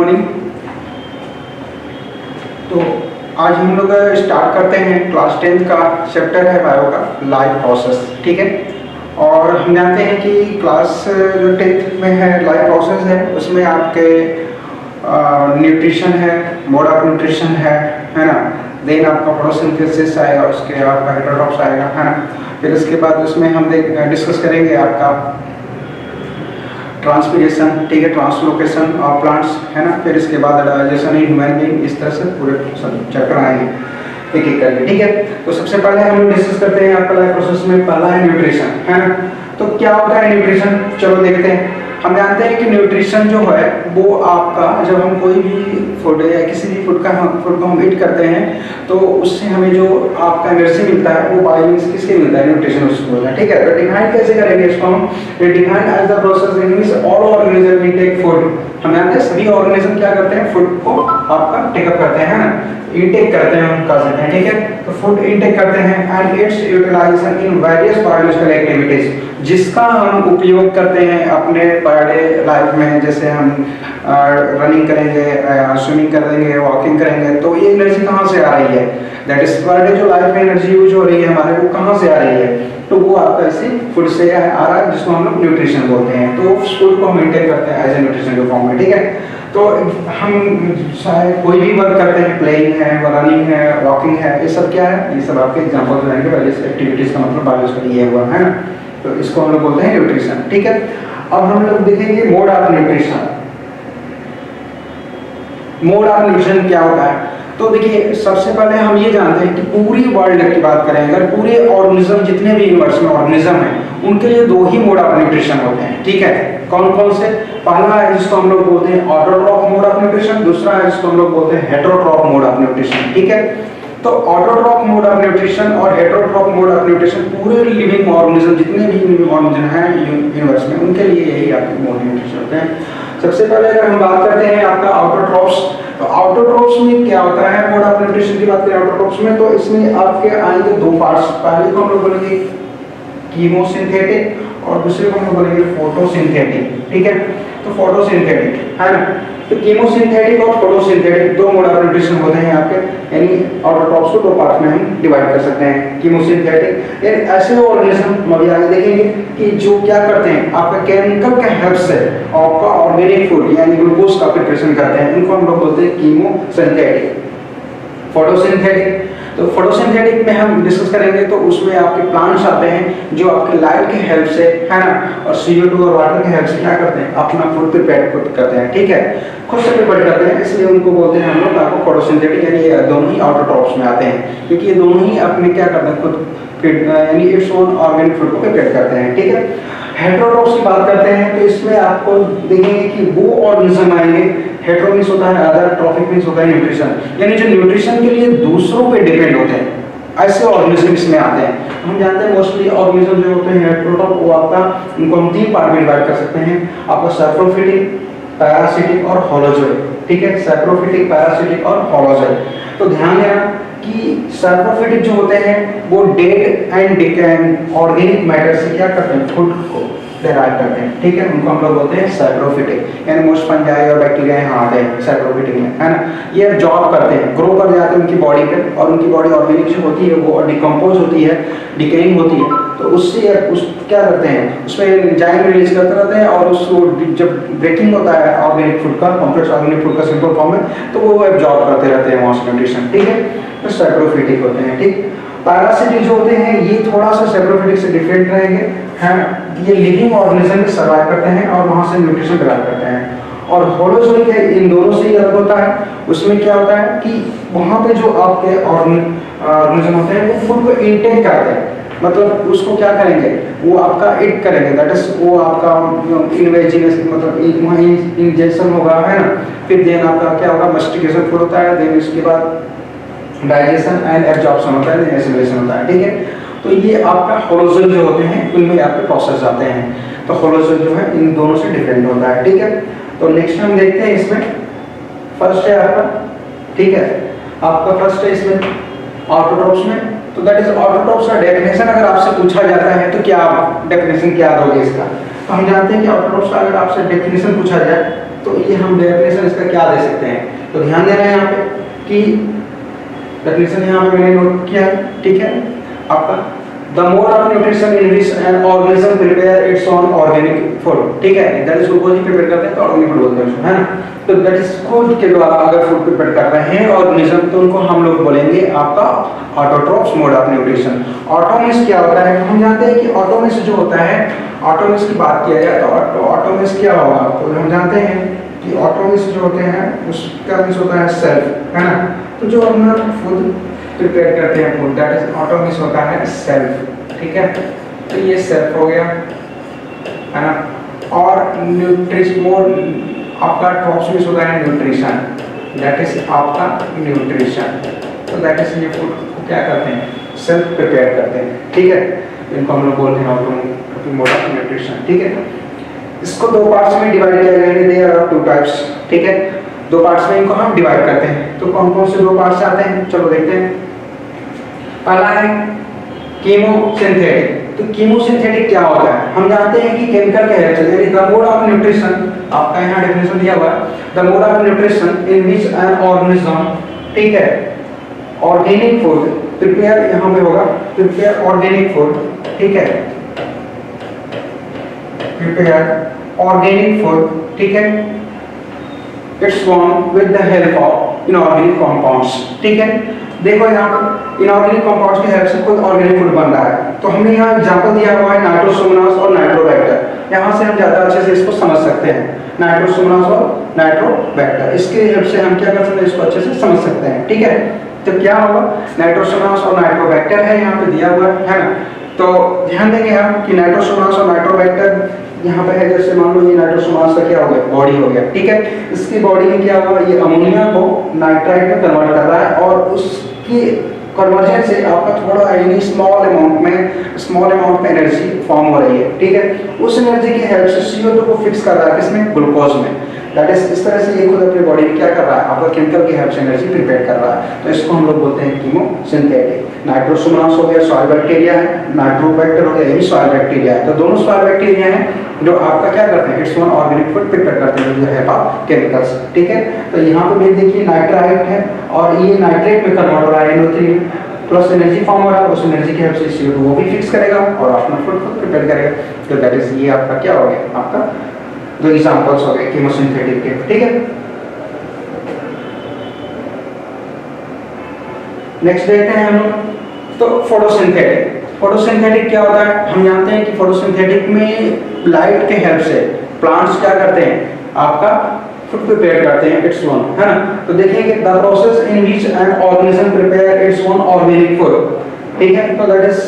Morning. तो आज हम लोग स्टार्ट करते हैं क्लास 10 का चैप्टर है बायो का लाइफ प्रोसेस। ठीक है, और हम जानते हैं कि क्लास जो 10th में है लाइफ प्रोसेस है, उसमें आपके न्यूट्रिशन है, मोड ऑफ न्यूट्रिशन है ना, देन आपका फोटोसिंथेसिस आएगा, उसके आपका हेटेरोट्रॉप्स आएगा, है ना। फिर उसके बाद उसमें हम डिस्कस करेंगे आपका ट्रांसपीरेशन, ठीक है, ट्रांसलोकेशन ऑफ प्लांट्स, है ना। फिर इसके बाद डाइजेशन इन ह्यूमन बीइंग, इस तरह से पूरे चैप्टर आएंगे एक एक करके। ठीक है, तो सबसे पहले हम लोग डिस्कस करते हैं आपका लाइफ प्रोसेस में पहला है न्यूट्रिशन, है ना। तो क्या होता है न्यूट्रिशन, चलो देखते हैं। हम जानते हैं कि न्यूट्रिशन जो है वो आपका, जब हम कोई भी फूड या किसी भी फूड को हम ईट करते हैं तो उससे हमें जो आपका एनर्जी मिलता है वो बाय मींस किसके मिलता है, न्यूट्रिशन उसको बोलते हैं। ठीक है, तो डिफाइन कैसे करेंगे इसको हम, define as the process in which all organism will take food. हम जानते हैं सभी ऑर्गेनिज्म क्या करते हैं, फूड को आपका टेकअप करते हैं, है ना, इनटेक करते हैं, हम कह सकते हैं। ठीक है, तो फूड इनटेक करते हैं and its utilization in various biological activities, जिसका हम उपयोग करते हैं अपने पर डे लाइफ में। जैसे हम रनिंग करेंगे, स्विमिंग करेंगे, वॉकिंग करेंगे, तो ये एनर्जी कहाँ से आ रही है, दैट इज पर डे जो लाइफ में एनर्जी यूज हो रही है हमारे, वो कहाँ से आ रही है, तो वो आपका इसी फूड से आ रहा है, जिसको हम लोग न्यूट्रिशन बोलते हैं। तो फूड को मेंटेन करते हैं एज ए न्यूट्रिशन के फॉर्म में। ठीक है, तो हम चाहे कोई भी वर्क करते हैं, प्लेइंग है, रनिंग है, वॉकिंग है, ये सब क्या है, ये सब आपके एग्जांपल रहेंगे वेरियस एक्टिविटीज का मतलब बायोलॉजिकल ये हुआ, है ना। तो इसको हम लोग बोलते हैं न्यूट्रिशन। ठीक है, अब हम लोग देखेंगे mode of nutrition. Mode of nutrition क्या होता है, तो देखिए सबसे पहले हम ये जानते हैं कि पूरी वर्ल्ड की बात करें, अगर पूरे ऑर्गेनिज्म जितने भी यूनिवर्स में ऑर्गेनिज्म हैं उनके लिए दो ही मोड ऑफ न्यूट्रिशन होते हैं। ठीक है, कौन कौन से, पहला है जिसको हम लोग बोलते हैं ऑटोट्रॉफ मोड ऑफ न्यूट्रिशन, दूसरा है जिसको हम लोग बोलते हैं हेटेरोट्रॉफ मोड ऑफ न्यूट्रिशन। ठीक है, तो ऑटोट्रॉफ मोड ऑफ न्यूट्रिशन और हेटेरोट्रॉफ मोड ऑफ न्यूट्रिशन पूरे लिविंग ऑर्गेनिज्म जितने भी लिविंग ऑर्गेनिज्म हैं यूनिवर्स में, उनके लिए यही आपके मोड न्यूट्रिशन होते हैं। सबसे पहले अगर हम बात करते हैं आपका ऑटोट्रॉफ्स, तो ऑटोट्रॉफ्स में क्या होता है, मोड ऑफ न्यूट्रिशन की बात करें ऑटोट्रॉफ्स में, तो इसमें आपके आएंगे दो पार्ट्स। पहले को हम लोग बोलेंगे कीमोसिंथेटिक और दूसरे को हम लोग बोलेंगे फोटोसिंथेटिक। ठीक है, तो फोटोसिंथेटिक, है ना। तो कीमोसिंथेटिक और फोटोसिंथेटिक दो मोड ऑफ न्यूट्रिशन होते हैं आपके, यानी ऑटोट्रॉफ्स को दो पार्ट में हम डिवाइड कर सकते हैं। कीमोसिंथेटिक यानी ऐसे ऑर्गेनिज्म हम अभी आगे देखेंगे कि जो क्या करते हैं, आपका केमिकल के हेल्प से आपका ऑर्गेनिक फूड यानी ग्लूकोज का प्रिपरेशन करते हैं, इनको हम लोग बोलते हैं कीमोसिंथेटिक। फोटोसिंथेटिक, तो फोटोसिंथेटिक में हम डिस्कस करेंगे, तो उसमें आपके प्लांट्स आते हैं जो आपके लाइट के हेल्प से, है ना, और CO2 और वाटर के हेल्प से क्या करते हैं, अपना फूड प्रिपेयर खुद करते हैं। ठीक है, खुद से प्रिपेयर करते हैं, इसलिए उनको बोलते हैं हम लोग आपको फोटोसिंथेटिक, यानी ये दोनों ही आउटरटॉप्स में आते हैं, क्योंकि ये दोनों ही अपने क्या करते हैं, खुद यानी इट्स ओन ऑर्गेनिक फूड को प्रिपेयर करते हैं। ठीक है, हेटेरोट्रॉप्स की बात करते हैं, तो इसमें आपको देखेंगे कि वो ऑर्गेनिज्म आएंगे, हेटेरो मींस होता है अदर, ट्रॉफिक मींस होता है न्यूट्रिशन, यानी जो न्यूट्रिशन के लिए दूसरों पे डिपेंड होते हैं, ऐसे ऑर्गेनिज्म इसमें आते हैं। हम जानते हैं मोस्टली ऑर्गेनिज्म जो होते हैं हेटेरोट्रॉफ, वो आपका उनको हम तीन पार्ट में डिवाइड कर सकते हैं, आपका सैप्रोफिटिक, पैरासिटिक और होलोजोइक। ठीक है, सैप्रोफिटिक, पैरासिटिक और होलोजोइक। तो ध्यान देना कि सैप्रोफिटिक जो होते हैं वो डेड एंड डिकैइंग ऑर्गेनिक मैटर से क्या करते हैं, फूड को डेराइव करते हैं। ठीक है, उनको हम लोग बोलते हैं सैप्रोफिटिक, यानी मोस्ट फंजाई और बैक्टीरिया यहाँ आते हैं सैप्रोफिटिक में, है ना। ये जॉब करते हैं, ग्रो कर जाते हैं उनकी बॉडी पे, और उनकी बॉडी ऑर्गेनिक जो होती है वो डिकम्पोज होती है, डिकेइंग होती है, तो उससे उस क्या करते हैं, उसमें एंजाइम रिलीज करते रहते हैं, और उसको जब ब्रेकिंग होता है ऑर्गेनिक फूड का, कॉम्प्लेक्स ऑर्गेनिक फूड का सिंपल फॉर्म में, तो वो एब्जॉर्ब करते रहते हैं वहाँ से न्यूट्रिशन। ठीक है, तो सैप्रोफिटिक होते हैं। ठीक, पैरासिटिक जो होते हैं ये थोड़ा सा सैप्रोफिटिक से डिफरेंट रहेंगे, है ना, ये लिविंग ऑर्गेनिज्म में सर्वाइव करते हैं और वहाँ से न्यूट्रिशन डिराइव करते हैं। और होलोजोइक है, इन दोनों से ही अलग होता है। उसमें क्या होता है कि वहाँ पे जो आपके ऑर्गेनिज्म होते हैं वो फूड को इनटेक करते हैं, मतलब उसको क्या करेंगे, वो आपका इट करेंगे, दैट इज वो आपका इनवेजिनेस, मतलब वहाँ इंजेक्शन होगा, है ना। फिर देन आपका क्या होगा, मस्टिकेशन फूड होता है, देन इसके बाद डाइजेशन एंड एब्जॉर्प्शन होता है, एसिमिलेशन होता है। ठीक है, तो ये आपका होलोजोइक जो होते हैं उनमें आपके प्रोसेस आते हैं, तो होलोजोइक जो है इन दोनों से डिफरेंट होता है। ठीक है, तो नेक्स्ट हम देखते हैं, इसमें फर्स्ट है आपका, ठीक है, आपका फर्स्ट है इसमें ऑटोट्रॉफ्स में, तो दैट इज ऑटोट्रॉफ्स का डेफिनेशन अगर आपसे पूछा जाता है तो क्या आप डेफिनेशन क्या दोगे इसका, तो हम जानते हैं कि ऑटोट्रॉफ्स का अगर आपसे डेफिनेशन पूछा जाए तो ये हम डेफिनेशन इसका क्या दे सकते हैं, तो ध्यान देना है यहाँ पे कि डेफिनेशन यहाँ पे मैंने नोट किया है, ठीक है। आपका the mode of nutrition in which an organism prepare its own organic food, ठीक है, दैट इज ग्लूकोज प्रिपेयर करते हैं तो ऑर्गेनिक फूड बोलते हैं, है ना। तो दैट इज फूड के द्वारा अगर फूड प्रिपेयर कर रहे हैं ऑर्गेनिज्म तो उनको हम लोग बोलेंगे आपका ऑटोट्रोफ्स मोड ऑफ न्यूट्रिशन। ऑटोमिस क्या होता है, हम जानते हैं कि ऑटोमिस जो होता है, ऑटोमिस की बात किया जाए तो ऑटोमिस क्या होगा, तो हम जानते हैं कि ऑटोमिस जो होते हैं उसका मींस होता है सेल्फ, है ना। तो जो अपना फूड प्रिपेयर करते हैं फूड, दैट इज ऑटोमिस होता है सेल्फ, ठीक है। तो ये सेल्फ हो गया, है ना। और न्यूट्रिशन मोड आपका ट्रॉप्स होता है न्यूट्रिशन, दैट इज आपका न्यूट्रिशन। तो दैट इज ये फूड को क्या करते हैं, सेल्फ प्रिपेयर करते हैं, ठीक है। इनको हम लोग बोलते हैं ऑटोमिक मोड ऑफ न्यूट्रिशन, ठीक है। इसको दो पार्ट्स में डिवाइड किया गया है, देयर आर टू टाइप्स, ठीक है। दो पार्ट्स में इनको हम डिवाइड करते हैं। तो कौन कौन से दो पार्ट्स आते हैं, चलो देखते हैं। पहला है कीमोसिंथेटिक। तो कीमोसिंथेटिक क्या होता है, हम जानते हैं कि केमिकल के हेल्प से, यानी द मोड ऑफ न्यूट्रिशन, आपका यहाँ डेफिनेशन दिया हुआ है, the mode of nutrition in which an organism, ठीक है, ऑर्गेनिक फूड प्रिपेयर, यहाँ पे होगा प्रिपेयर ऑर्गेनिक फूड, ठीक है, प्रिपेयर ऑर्गेनिक फूड, ठीक है, it's form with the help of inorganic compounds, ठीक है। देखो यहाँ पर इनऑर्गेनिक कंपाउंड्स की हेल्प से खुद ऑर्गेनिक फूड बन रहा है। तो हमने यहाँ एग्जांपल दिया हुआ है नाइट्रोसोमोनास और नाइट्रोबैक्टर, यहाँ से हम ज़्यादा अच्छे से इसको समझ सकते हैं, नाइट्रोसोमोनास और नाइट्रोबैक्टर, इसके हेल्प से हम क्या कर सकते हैं, इसको अच्छे से समझ सकते हैं, ठीक है। तो क्या होगा, नाइट्रोसोमोनास और नाइट्रोबैक्टर है यहाँ पे दिया हुआ है ना। तो ध्यान देंगे हम कि नाइट्रोसोमोनास और नाइट्रोबैक्टर यहाँ पे है, जैसे मान लो ये नाइट्रोसोमोनास का क्या हो गया, बॉडी हो गया, ठीक है। इसकी बॉडी में क्या हुआ, ये अमोनिया को नाइट्राइट में कन्वर्ट कर रहा है और उसकी कन्वर्जन से आपका थोड़ा यानी स्मॉल अमाउंट में एनर्जी फॉर्म हो रही है, ठीक है। उस एनर्जी की हेल्प से CO2 को फिक्स कर रहा है किसमें, ग्लूकोज में, दैट इज इस तरह से ये खुद अपनी बॉडी में क्या कर रहा है, आपका केमिकल की हेल्प से एनर्जी प्रिपेयर कर रहा है। तो इसको हम लोग बोलते हैं कीमोसिंथेटिक। नाइट्रोसोमोनास हो गया सॉइल बैक्टीरिया है, नाइट्रोबैक्टर हो गया ये भी सॉइल बैक्टीरिया है। तो दोनों सॉइल बैक्टीरिया हैं जो आपका क्या करते हैं, it's one organic food prepare करते हैं जो है केमिकल्स, ठीक है। तो यहाँ पे भी देखिए नाइट्राइट है और ये नाइट्रेट में कन्वर्ट हो रहा है, NO3 प्लस एनर्जी फॉर्म हो रहा है, उस एनर्जी की हेल्प से CO2 वो भी फिक्स करेगा और अपना फूड खुद प्रिपेयर करेगा। तो दैट इज ये आपका क्या हो गया, आपका दो एग्जांपल्स हो गए कीमोसिंथेटिक के, ठीक है। नेक्स्ट देखते हैं हम लोग, तो फोटोसिंथेटिक। फोटोसिंथेटिक क्या होता है, हम जानते हैं कि फोटोसिंथेटिक में लाइट के हेल्प से प्लांट्स क्या करते हैं, आपका फूड प्रिपेयर करते हैं, इट्स वन, है ना। तो देखिए the process in which an organism prepare it's one organic food, ठीक है। तो that is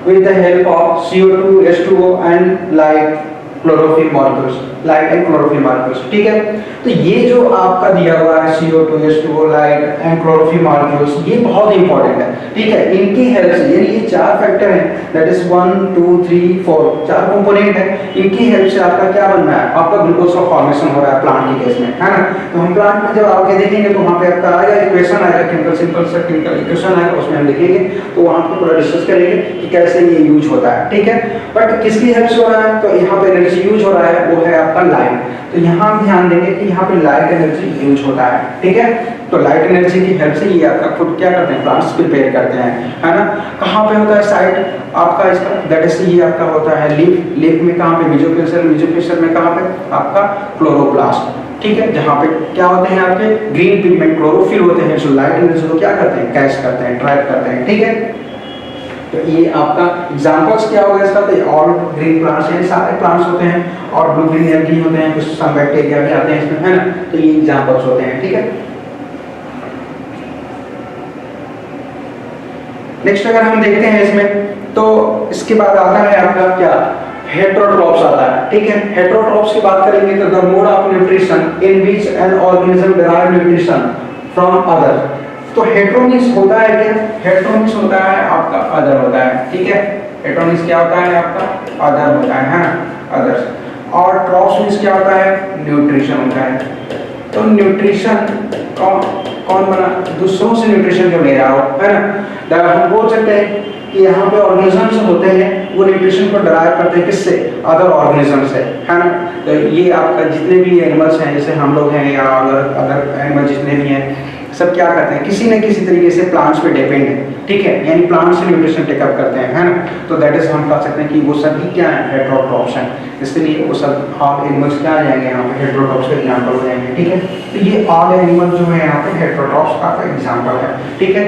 with the help of CO2 H2O and light chlorophyll molecules, light and chlorophyll molecules, ठीक है। तो ये जो आपका दिया हुआ है CO2 H2O light and chlorophyll molecules, ये बहुत इंपॉर्टेंट है, ठीक है। इनकी हेल्प से, यानी ये चार फैक्टर हैं, दैट इज 1 2 3 4 चार कंपोनेंट है, इनकी हेल्प से आपका क्या बन रहा है, आपका ग्लूकोज का फॉर्मेशन हो रहा है प्लांट के केस में, है ना। तो हम प्लांट में जब आगे देखेंगे तो वहाँ पे आपका आएगा इक्वेशन आएगा, केमिकल सिंपल सा केमिकल इक्वेशन आएगा, उसमें हम लिखेंगे तो वहाँ पे पूरा डिस्कस करेंगे कि कैसे ये यूज होता है, ठीक है। बट किसकी हेल्प से हो रहा है, तो यहाँ पे एनर्जी यूज हो रहा है, वो है आपका लाइट। तो यहाँ हम ध्यान देंगे कि यहाँ पे लाइट एनर्जी यूज होता है, ठीक है। तो लाइट एनर्जी की हेल्प से ये आपका फूड क्या करते हैं, प्लांट्स प्रिपेयर करते हैं, है ना। कहाँ पे होता है साइट आपका इसका, दैट इज ये आपका होता है लीफ। लीफ में कहाँ पे, मेसोफिल में कहाँ पे आपका क्लोरोप्लास्ट, ठीक है। जहाँ पे क्या होते हैं आपके ग्रीन पिगमेंट क्लोरोफिल होते हैं जो लाइट एनर्जी को क्या करते हैं, कैच करते हैं, ट्रैप करते हैं, ठीक है। तो ये आपका एग्जांपल्स क्या होगा इसका, तो ऑल ग्रीन प्लांट्स हैं, सारे प्लांट्स होते हैं और ब्लू ग्रीन एल्गी होते हैं, कुछ सम बैक्टीरिया भी आते हैं इसमें, है ना। तो ये एग्जांपल्स होते हैं, ठीक है। नेक्स्ट अगर हम देखते हैं इसमें, तो इसके बाद आता है आपका क्या, हेटेरोट्रॉप्स आता है, ठीक है। हेटेरोट्रॉप्स की बात करेंगे तो the mode of nutrition in which N organism derive nutrition from other. तो हेटेरोनिस होता है क्या, हेटेरोनिस होता है आपका अदर होता है, ठीक है। हेटेरोनिस क्या होता है आपका, अदर होता है ना, अदर। और ट्रॉप्स मींस क्या होता है, न्यूट्रिशन होता है। तो न्यूट्रिशन कौन बना, दूसरों से न्यूट्रिशन जो ले रहा हो, है ना। हम बोल सकते हैं कि यहाँ पे ऑर्गेनिजम्स होते हैं वो न्यूट्रिशन को डराइव करते हैं किससे, अदर ऑर्गेनिज्म से, है ना। तो ये आपका जितने भी एनिमल्स हैं, जैसे हम लोग हैं या अदर एनिमल जितने भी हैं, सब क्या करते हैं, किसी न किसी तरीके से प्लांट्स पे डिपेंड है, ठीक है, यानी प्लांट्स से न्यूट्रिशन टेकअप करते हैं, है ना। तो दैट इज हम कह सकते हैं कि वो सभी क्या है, हेटेरोट्रॉप्स हैं, इसलिए वो सब ऑल एनिमल्स क्या आ जाएंगे यहाँ पे, हेटेरोट्रॉप्स के एग्जाम्पल हो जाएंगे, ठीक है। तो ये ऑल एनिमल जो है यहाँ पे हेटेरोट्रॉप्स का एग्जाम्पल है, ठीक है।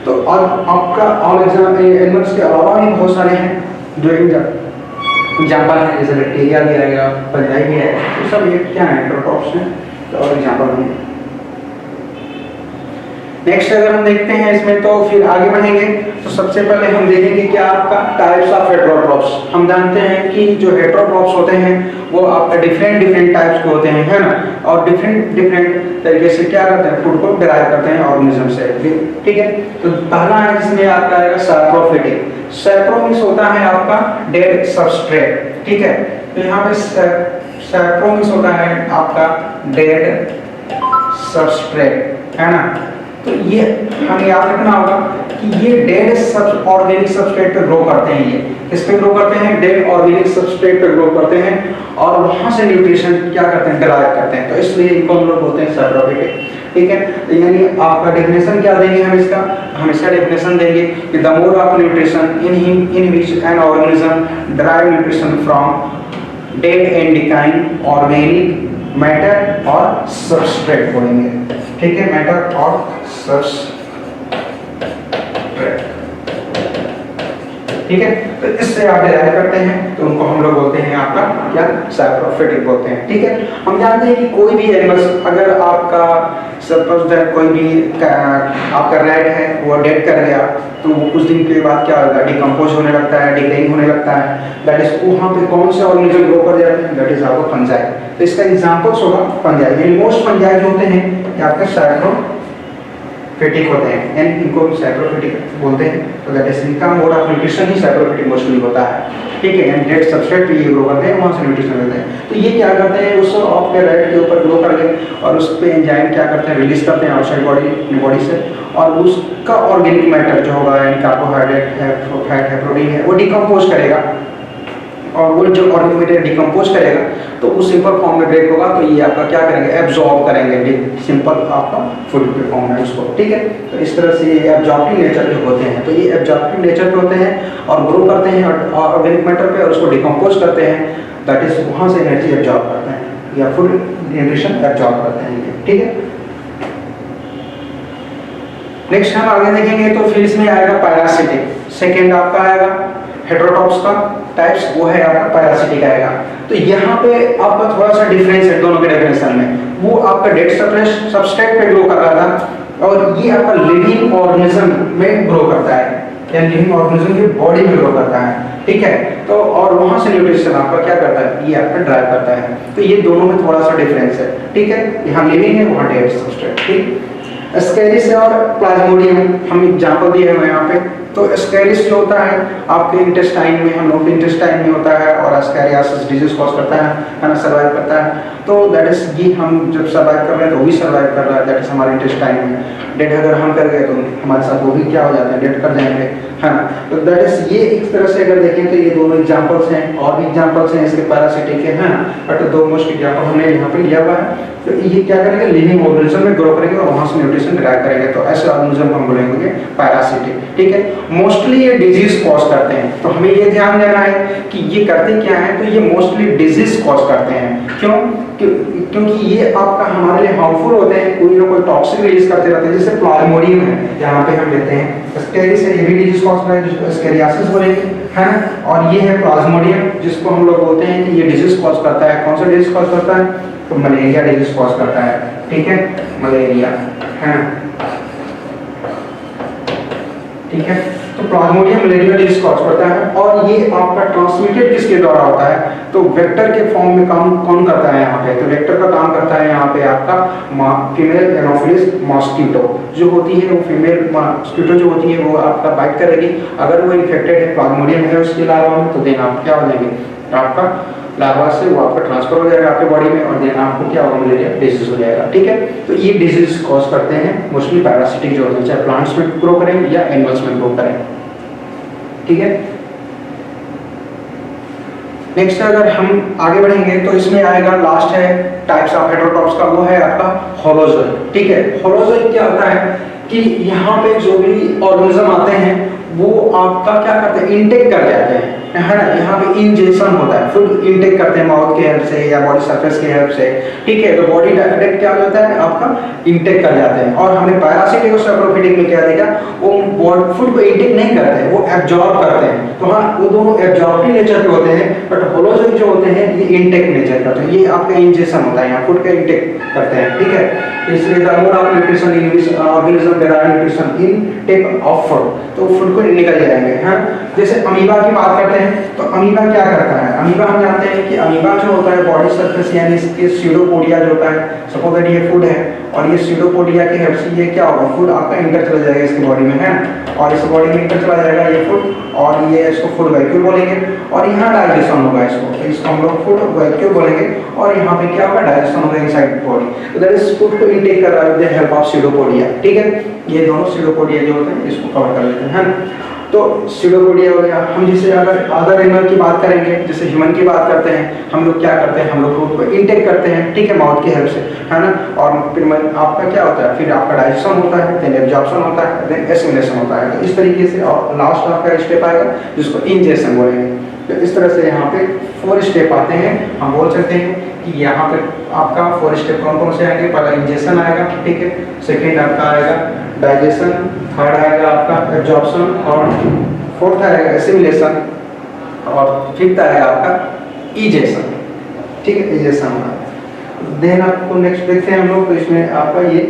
तो अब आपका ऑल एनिमल्स के अलावा भी बहुत सारे हैं जो एग्जाम्पल है, जैसे बैक्टीरिया भी आएगा, फंजाई भी है, तो सब ये क्या है, हेटेरोट्रॉप्स हैं, तो और एग्जाम्पल होंगे। नेक्स्ट अगर हम देखते हैं इसमें, तो फिर आगे बढ़ेंगे, तो सबसे पहले हम देखेंगे क्या आपका टाइप्स ऑफ हेटेरोट्रॉप्स। हम जानते हैं कि जो हेटेरोट्रॉप्स होते हैं वो आपका डिफरेंट टाइप्स के होते हैं, है ना, और डिफरेंट तरीके से क्या करते हैं, फूड को डिराइव करते हैं ऑर्गेनिज्म से, ठीक है। तो पहला है जिसमें आपका आएगा सैप्रोफिटिक। सैप्रो मींस होता है आपका डेड सबस्ट्रेट, ठीक है। तो यहाँ पे सैप्रो मींस होता है आपका डेड सबस्ट्रेट, है ना। तो ये हमें याद रखना होगा कि ये डेड सब ऑर्गेनिक सबस्ट्रेट पे ग्रो करते हैं। ये किस पे ग्रो करते हैं, डेड ऑर्गेनिक सबस्ट्रेट पे ग्रो करते हैं, और वहां से न्यूट्रिशन क्या करते हैं, डिराइव करते हैं। तो इसलिए इनको हम लोग बोलते हैं सैप्रोफिटिक, ठीक है। तो यानी आपका डेफिनेशन क्या देंगे हम इसका डेफिनेशन देंगे कि the mode of nutrition in which an organism derive nutrition from dead and decaying organic matter और सबस्ट्रेट बोलेंगे, ठीक है, मैटर और सबस्ट्रेट, ठीक है। तो इससे आप डिराइव करते हैं, तो उनको हम लोग बोलते हैं आपका क्या, सैप्रोफिटिक बोलते हैं, ठीक है। हम जानते हैं कि कोई भी एनिमल्स, अगर आपका सपोज दैट कोई भी आपका रैट है वो डेड कर गया, तो वो कुछ दिन के बाद क्या होगा, डिकम्पोज होने लगता है, डिकेइंग होने लगता है, दैट इज वहाँ पे कौन से ऑर्गेनिज्म ग्रो कर जाते हैं, दैट इज आपका फंजाई। तो इसका एग्जांपल्स होगा फंजाई, यानी मोस्ट फंजाई जो होते हैं ये आपके सैप्रोफिटिक होते हैं, यानी इनको सैप्रोफिटिक बोलते हैं। तो दैट इज इनका mode of nutrition he saprophytic mostly होता है, ठीक है, यानी डेड सबस्ट्रेट पे ये ग्रो करते हैं, वहाँ से न्यूट्रिशन लेते हैं। तो ये क्या करते हैं, उस आपके रैट के ऊपर ग्रो करके और उस पे एंजाइम क्या करते हैं, रिलीज करते हैं आउटसाइड बॉडी से, और उसका ऑर्गेनिक मैटर जो होगा, यानी कार्बोहाइड्रेट है, फैट है, प्रोटीन है, वो डिकम्पोज करेगा, और वो जो ऑर्गेनिक मैटर डिकम्पोज करेगा तो वो सिंपल फॉर्म में ब्रेक होगा, तो ये आपका क्या करेंगे, एब्जॉर्ब करेंगे सिंपल आपका फूड के फॉर्म में उसको, ठीक है। तो इस तरह से ये एब्जॉर्बिंग नेचर के होते हैं, तो ये एब्जॉर्बिंग नेचर के होते हैं और ग्रो करते हैं ऑर्गेनिक मैटर पे और उसको डिकम्पोज करते हैं, दैट इज वहाँ से एनर्जी एब्जॉर्ब करते हैं या फूड न्यूट्रिशन एब्जॉर्ब करते हैं, ठीक है। नेक्स्ट हम आगे देखेंगे, तो फिर इसमें आएगा पैरासिटिक। सेकेंड आपका आएगा हेटेरोट्रॉप्स का टाइप्स, वो है आपका पैरासिटिक आएगा। तो यहाँ पे आपका थोड़ा सा डिफरेंस है दोनों के डेफिनेशन में, वो आपका डेड सबस्ट्रेट पे ग्रो कर रहा था और ये आपका लिविंग ऑर्गेनिज्म में ग्रो करता है, यानी लिविंग ऑर्गेनिज्म की बॉडी में ग्रो करता है, ठीक है। तो और वहां से न्यूट्रिशन आपका क्या करता है, ये आपका ड्राइव करता है। तो ये दोनों में थोड़ा सा डिफरेंस है, ठीक है, यहाँ लिविंग है, वहाँ डेड सबस्ट्रेट, ठीक। एस्केरिस और प्लाज्मोडियम हम एग्जांपल दिए हैं यहाँ पे। तो एस्केरिस जो होता है आपके इंटेस्टाइन में, हम लोग के इंटेस्टाइन में होता है, और एस्केरियासिस डिजीज कॉज करता है ना, सर्वाइव करता है। तो दैट इज ये हम जब सर्वाइव कर रहे हैं तो वो भी सर्वाइव कर रहा है, दैट इज हमारे इंटेस्टाइन में। डेड अगर हम कर गए तो हमारे साथ वो भी क्या हो जाते हैं, डेड कर जाएंगे, है ना। तो दैट इज ये एक तरह से अगर देखें तो ये दोनों एग्जाम्पल्स हैं, और भी एग्जाम्पल्स हैं इसके पैरासिटिक के, है ना, बट दो मोस्ट एग्जाम्पल हमने यहाँ पे लिया हुआ है। तो ये क्या करेंगे, लिविंग ऑर्गेनिज्म में ग्रो करेंगे और वहाँ से न्यूट्रिशन डिराइव करेंगे, तो ऐसे ऑर्गेनिज्म हम बोलेंगे पैरासिटिक, ठीक है। मोस्टली ये डिजीज कॉज करते हैं, तो हमें ये ध्यान देना है कि ये करते क्या है, तो ये मोस्टली डिजीज कॉज करते हैं। क्यों? क्योंकि ये आपका हमारे लिए हार्मफुल होते हैं, कोई ना कोई टॉक्सिक रिलीज करते रहते हैं, जैसे प्लाज्मोडियम है यहाँ पे हम लेते हैं, एस्केरिस है, ये भी डिजीज कॉज करता है जिसको एस्केरियासिस बोलेंगे, है ना। और ये है प्लाज्मोडियम जिसको हम लोग बोलते हैं कि ये डिजीज कॉज करता है। कौन सा डिजीज कॉज करता है, तो मलेरिया डिजीज कॉज करता है, ठीक है, मलेरिया, है ना, ठीक है। तो प्लाज्मोडियम मलेरिया डिजीज कॉज करता है, और ये आपका ट्रांसमिटेड किसके द्वारा होता है, तो वेक्टर के फॉर्म में काम कौन करता है यहाँ पे, तो वेक्टर का काम करता है यहाँ पे आपका फीमेल एनोफिलिस मॉस्किटो जो होती है, वो फीमेल मॉस्किटो जो होती है वो आपका बाइट करेगी। अगर वो इन्फेक्टेड है, प्लाज्मोडियम है उसके लार्वा में, तो देन आप क्या हो जाएंगे, आपका लार्वा से वो आपका ट्रांसफर हो जाएगा आपके बॉडी में, और देन आपको क्या होगा, मलेरिया डिजीज हो जाएगा, ठीक है। तो ये डिजीज कॉज करते हैं मोस्टली पैरासिटिक जो होते हैं, चाहे प्लांट्स में ग्रो करें या एनिमल्स में ग्रो करें, ठीक है। नेक्स्ट अगर हम आगे बढ़ेंगे तो इसमें आएगा, लास्ट है टाइप्स ऑफ हेटेरोट्रॉप्स का, वो है आपका होलोजोइड। ठीक है, होलोजोइड क्या होता है कि यहाँ पे जो भी ऑर्गेनिज्म आते हैं वो आपका क्या करते हैं, इनटेक कर जाते हैं, है ना। यहाँ पे इंजेक्शन होता है, फूड इनटेक करते हैं माउथ के हेल्प से या बॉडी सरफेस के हेल्प से। ठीक है, तो बॉडी डायरेक्ट क्या होता है आपका, इनटेक कर जाते हैं। और हमने पैरासिटिक और सैप्रोफिटिक में क्या देखा, वो फूड को इनटेक नहीं करते हैं, वो एब्जॉर्ब करते हैं। तो हाँ, वो दोनों एब्जॉर्बिंग नेचर के होते हैं, बट होलोजोइड जो होते हैं ये इनटेक नेचर का होते हैं। ये आपका इंजेक्शन होता है, यहाँ फूड का इनटेक करते हैं। ठीक है, इसलिए the mode of nutrition in which organism derive nutrition intake of food, तो फूड को निकल जाएंगे। हाँ, जैसे अमीबा की बात करते हैं तो अमीबा क्या करता है, अमीबा हम जानते हैं कि अमीबा जो होता है बॉडी सरफेस यानी इसके स्यूडोपोडिया जो होता है, सपोज दैट ये फूड है और ये स्यूडोपोडिया के हेल्प से ये क्या होगा, फूड आपका इंटर चला जाएगा इसकी बॉडी में, है, और इस बॉडी में इंटर चला जाएगा ये फूड, और ये इसको फूड वैक्यूल बोलेंगे, और यहाँ डाइजेशन होगा इसको हम लोग फूड वैक्यूल बोलेंगे, और यहाँ पे क्या होगा, डाइजेशन होगा इनसाइड बॉडी। तो दैट इज फूड को इनटेक कर रहा है with the help of pseudopodia. ठीक है, ये दोनों स्यूडोपोडिया जो होते हैं इसको कवर कर लेते हैं। तो स्यूडोपोडिया हो गया। हम जैसे अगर अदर एनिमल की बात करेंगे, जैसे ह्यूमन की बात करते हैं, हम लोग क्या करते हैं, हम लोग फूड को इनटेक करते हैं, ठीक है, माउथ की हेल्प से, है ना। और फिर आपका क्या होता है, फिर आपका डाइजेशन होता है, देन एब्जॉर्प्शन होता है, देन एसिमिलेशन होता है। तो इस तरीके से और लास्ट आपका स्टेप आएगा जिसको इंजेक्शन बोलेंगे। तो इस तरह से यहाँ पे 4 स्टेप आते हैं। हम बोल सकते हैं कि यहाँ पे आपका 4 स्टेप कौन कौन से आएंगे। पहला इंजेक्शन आएगा, ठीक है, सेकेंड आपका आएगा डाइजेशन, थर्ड आएगा आपका एब्जॉर्प्शन, और फोर्थ आएगा एसिमिलेशन, और फिफ्थ आएगा आपका इजेक्शन। ठीक है, इजेक्शन होगा। देन आपको नेक्स्ट देखते हैं हम लोग, तो इसमें आपका ये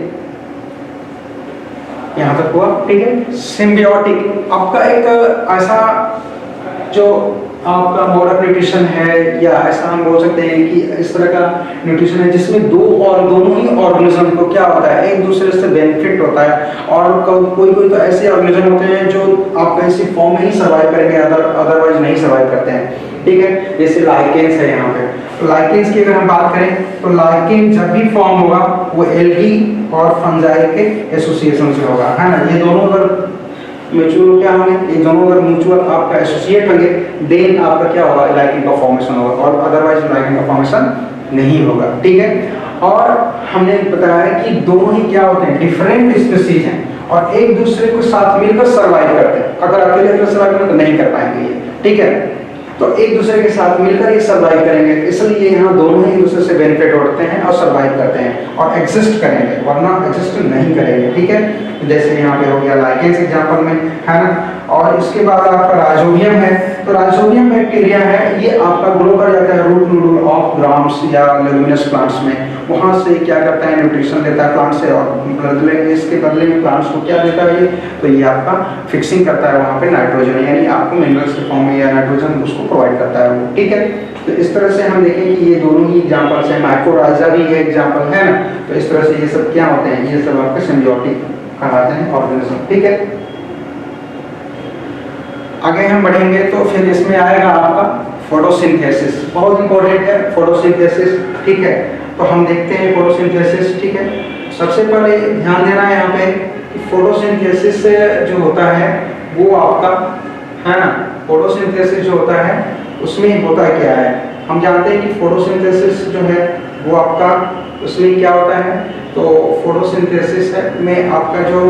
यहाँ तक हुआ। ठीक है, सिम्बियोटिक आपका एक ऐसा जो आपका मोड ऑफ न्यूट्रिशन है, या ऐसा हम बोल सकते हैं कि इस तरह का न्यूट्रिशन है जिसमें दोनों ही ऑर्गेनिज्म को क्या होता है, एक दूसरे से बेनिफिट होता है। और कोई तो ऐसे ऑर्गेनिज्म होते हैं जो आपका इसी फॉर्म में ही सर्वाइव करेंगे, अदरवाइज नहीं सर्वाइव करते हैं। ठीक है, जैसे लाइकेंस है यहाँ पे। तो लाइकेंस की अगर हम बात करें तो लाइकेन जब भी फॉर्म होगा वो एल्गी और फंजाई के एसोसिएशन से होगा, है ना। ये दोनों अगर म्यूचुअल क्या होंगे, ये दोनों अगर म्यूचुअल आपका एसोसिएट होंगे, देन आपका क्या होगा, लाइकेन का फॉर्मेशन होगा, और अदरवाइज लाइकेन का फॉर्मेशन नहीं होगा। ठीक है, और हमने बताया कि दोनों ही क्या होते हैं, डिफरेंट स्पीशीज हैं और एक दूसरे को साथ मिलकर सर्वाइव करते हैं। अगर अकेले सर्वाइव करें तो नहीं कर पाएंगे ये। ठीक है, तो एक दूसरे के साथ मिलकर ये सर्वाइव करेंगे, इसलिए यहाँ दोनों ही दूसरे से बेनिफिट उठाते हैं और सर्वाइव करते हैं और एग्जिस्ट करेंगे, वरना एग्जिस्ट नहीं करेंगे। ठीक है, जैसे यहाँ पे हो गया लाइकेंस एग्जांपल में, है ना। और इसके बाद आपका राइजोबियम है। तो राइजोबियम बैक्टीरिया है, ये आपका ग्रो कर जाता है रूट नोडल ऑफ ग्राम्स या लेगुमिनस प्लांट्स में। वहाँ से क्या करता है, न्यूट्रिशन लेता है प्लांट से, और इसके बदले में प्लांट्स को क्या देता है ये, तो ये आपका फिक्सिंग करता है वहाँ पे नाइट्रोजन, यानी आपको मिनरल्स के फॉर्म में या नाइट्रोजन उसको प्रोवाइड करता है वो। ठीक है, तो इस तरह से हम देखें कि ये दोनों ही एग्जांपल्स हैं। माइक्रोराइजा भी है एग्जांपल, है ना। तो इस तरह से ये सब क्या होते हैं, ये सब आपके सिम्बियोटिक कहलाते हैं ऑर्गेनिज्म। ठीक है, आगे हम बढ़ेंगे तो फिर इसमें आएगा आपका फोटोसिंथेसिस, बहुत इंपॉर्टेंट है फोटोसिंथेसिस। ठीक है, तो हम देखते हैं फोटोसिंथेसिस। ठीक है, सबसे पहले ध्यान देना है यहाँ पे कि फोटोसिंथेसिस जो होता है वो आपका, है ना, फोटोसिंथेसिस जो होता है उसमें होता क्या है। हम जानते हैं कि फोटोसिंथेसिस जो है वो आपका, उसमें क्या होता है, तो फोटोसिंथेसिस में आपका जो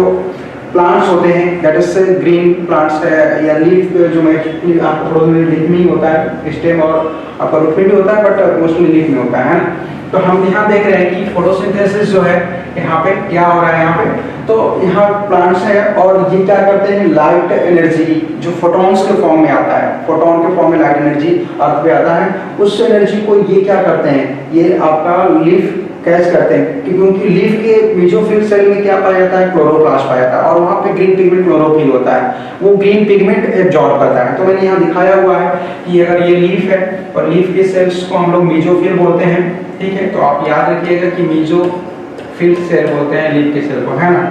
प्लांट्स होते हैं, दैट इज ग्रीन प्लांट्स है या लीफ, जो में आपको थोड़ा लीफ में ही होता है, स्टेम और आपका रूट में भी होता है, बट मोस्टली लीफ में होता है ना। तो हम यहाँ देख रहे हैं कि फोटोसिंथेसिस जो है यहाँ पे क्या हो रहा है, यहाँ पे तो यहाँ प्लांट्स है और ये क्या करते हैं, लाइट एनर्जी जो फोटॉन्स के फॉर्म में आता है, फोटोन के फॉर्म में लाइट एनर्जी अर्थ पे आता है, उस एनर्जी को ये क्या करते हैं, ये आपका लीफ कैच करते हैं, क्योंकि लीफ के मेसोफिल सेल में क्या पाया जाता है, क्लोरोप्लास्ट पाया जाता है, और वहाँ पे ग्रीन पिगमेंट क्लोरोफिल होता है, वो ग्रीन पिगमेंट एब्जॉर्ब करता है। तो मैंने यहाँ दिखाया हुआ है कि अगर ये लीफ है और लीफ के सेल्स को हम लोग मेसोफिल बोलते हैं। ठीक है, तो आप याद रखिएगा कि मेसोफिल सेल बोलते हैं लीफ के सेल को, है ना।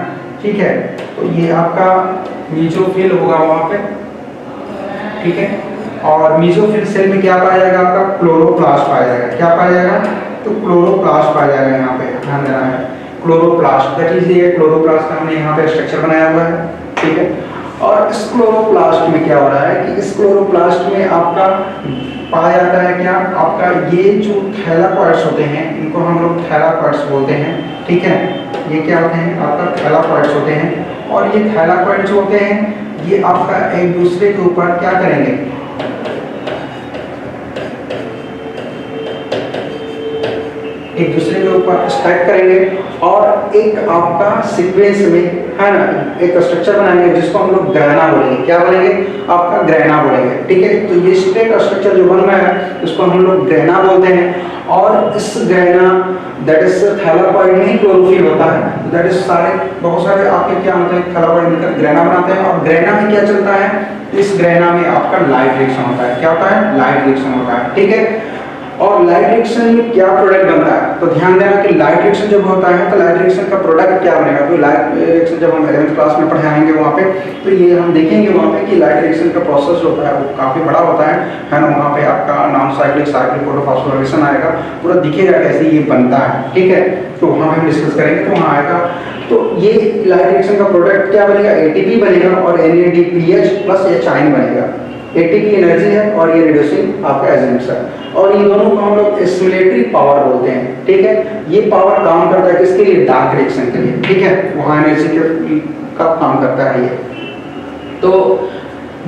ठीक है, तो ये आपका मेसोफिल होगा वहाँ पे। ठीक है, और मेसोफिल सेल में क्या पाया जाएगा, आपका क्लोरोप्लास्ट पाया जाएगा। क्या पाया जाएगा, तो क्लोरोप्लास्ट पाया जाएगा। यहाँ पे ध्यान देना है, क्लोरोप्लास्ट, दैट इज ये क्लोरोप्लास्ट का हमने यहाँ पे स्ट्रक्चर बनाया हुआ है। ठीक है, और इस क्लोरोप्लास्ट में क्या हो रहा है कि इस क्लोरोप्लास्ट में आपका पाया जाता है क्या आपका, ये जो थैलाकोइड्स होते हैं इनको हम लोग थैलाकोइड्स बोलते हैं, ठीक है। ये क्या होते हैं आपका थैलाकोइड्स होते हैं, और ये थैलाकोइड्स होते हैं ये आपका एक दूसरे के ऊपर क्या करेंगे, एक दूसरे के ऊपर स्टैक करेंगे और एक आपका सीक्वेंस में, है ना, एक स्ट्रक्चर बनाएंगे जिसको हम लोग ग्रैना बोलेंगे। क्या बोलेंगे आपका, ग्रैना बोलेंगे, ठीक है। तो ये स्ट्रेट स्ट्रक्चर जो बन रहा है इसको हम लोग ग्रैना बोलते हैं। और इस ग्रैना दैट इज थैलाकोइड में ही क्लोरोफिल होता है, दैट इज सारे बहुत सारे आपके क्या होते हैं थैलाकोइड मिलकर ग्रैना बनाते हैं। और ग्रैना में क्या चलता है, इस ग्रैना में आपका लाइट रिएक्शन होता है। क्या होता है, लाइट रिएक्शन होता है, ठीक है। और लाइट रिएक्शन में क्या प्रोडक्ट बनता है, तो ध्यान देना कि लाइट रिएक्शन जब होता है तो लाइट रिएक्शन का प्रोडक्ट क्या बनेगा। तो लाइट रिएक्शन जब हम 11th क्लास में पढ़ाएंगे वहाँ पे, तो ये हम देखेंगे वहाँ पे कि लाइट रिएक्शन का प्रोसेस होता है वो काफ़ी बड़ा होता है ना। वहाँ पे आपका नॉन साइक्लिक साइक्लिक फोटोफॉस्फोराइलेशन आएगा, पूरा दिखेगा कैसे ये बनता है, ठीक है। तो वहाँ पे हम डिस्कस करेंगे, तो वहाँ आएगा। तो ये लाइट रिएक्शन का प्रोडक्ट क्या बनेगा, एटीपी बनेगा और NADPH प्लस H बनेगा। एटीपी एनर्जी है और ये रिड्यूसिंग आपका एजेंट्स है, और ये दोनों को हम लोग एसिलेटरी पावर बोलते हैं, ठीक है। ये पावर काम करता है किसके लिए, डार्क रिएक्शन के लिए, ठीक है। वहाँ एनर्जी का काम करता है ये। तो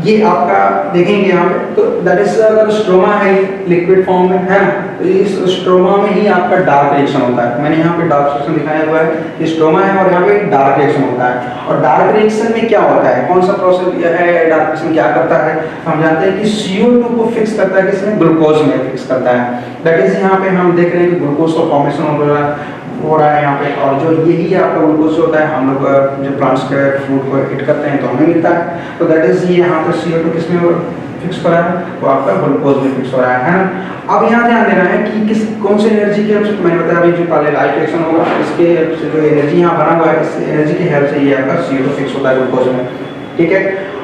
ये आपका देखेंगे यहाँ पे, तो दैट इज अगर स्ट्रोमा है लिक्विड फॉर्म में, है ना, तो इस स्ट्रोमा में ही आपका डार्क रिएक्शन होता है। मैंने यहाँ पे डार्क रिएक्शन दिखाया हुआ है, ये स्ट्रोमा है और यहाँ पे डार्क रिएक्शन होता है। और डार्क रिएक्शन में क्या होता है, कौन सा प्रोसेस है, डार्क रिएक्शन क्या करता है, हम जानते हैं कि CO2 को फिक्स करता है, किसमें, ग्लूकोज में फिक्स करता है। दैट इज यहाँ पे हम देख रहे हैं कि ग्लूकोज का फॉर्मेशन हो रहा है यहाँ पे, और जो यही आपका ग्लूकोज होता है हम लोग जब प्लांट्स के फ्रूट को हिट करते हैं तो हमें मिलता है। तो दैट इज ये यहाँ पे CO2 किसमें फिक्स हो रहा है, तो आपका ग्लूकोज में फिक्स हो रहा है ना। अब यहाँ ध्यान देना है कि किस कौन सी एनर्जी की हेल्प से, मैंने बताया अभी जो पहले लाइट रिएक्शन होगा इसके हेल्प से जो एनर्जी यहाँ बना हुआ है, इस एनर्जी की हेल्प से ये आपका CO2 फिक्स होता है ग्लूकोज में, ठीक है।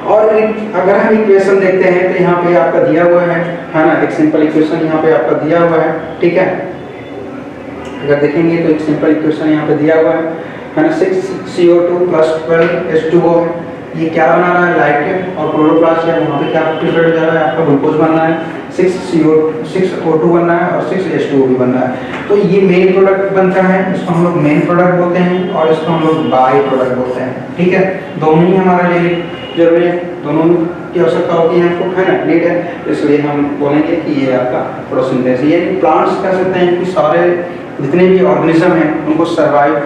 और अगर हम इक्वेशन देखते हैं तो यहाँ पे आपका दिया हुआ है ना, एक सिंपल इक्वेशन यहाँ पे आपका दिया हुआ है, ठीक है। अगर देखेंगे तो एक सिंपल इक्वेशन यहाँ पे दिया हुआ है ना, 6CO2 + 12H2O है। ये क्या बना रहा है, लाइट और क्लोरोप्लास्ट है, वहाँ पे क्या प्रिपेयर हो जा रहा है, आपका ग्लूकोज बन रहा है, 6O2 बन रहा है और 6H2O भी बन रहा है। तो ये मेन प्रोडक्ट बनता है, इसको हम लोग मेन प्रोडक्ट बोलते हैं और इसको हम लोग बाई प्रोडक्ट बोलते हैं, ठीक है। दोनों ही हमारे लिए जरूरी है, दोनों की आवश्यकता होती है हमको, है ना, नीड है। इसलिए हम बोलेंगे कि ये आपका फोटोसिंथेसिस, ये प्लांट्स कह सकते हैं कि सारे जितने भी ऑर्गेनिज्म हैं उनको सर्वाइव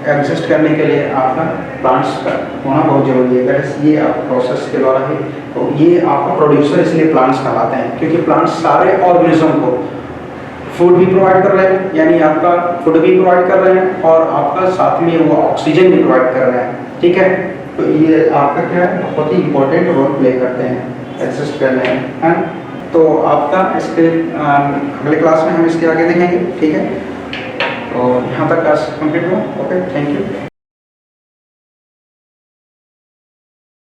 एग्जिस्ट करने के लिए आपका प्लांट्स का होना बहुत जरूरी है। दैट इज ये आप प्रोसेस के द्वारा ही, तो ये आपका प्रोड्यूसर इसलिए प्लांट्स कहलाते हैं, क्योंकि प्लांट्स सारे ऑर्गेनिज्म को फूड भी प्रोवाइड कर रहे हैं, यानी आपका फूड भी प्रोवाइड कर रहे हैं और आपका साथ में वो ऑक्सीजन भी प्रोवाइड कर रहे हैं, ठीक है। तो ये आपका क्या है, बहुत ही इंपॉर्टेंट रोल प्ले करते हैं एग्जिस्ट करने में, है। तो आपका इसके अगले क्लास में हम इसके आगे देखेंगे, ठीक है। तो यहाँ तक क्लास कंप्लीट हुआ, ओके, थैंक यू।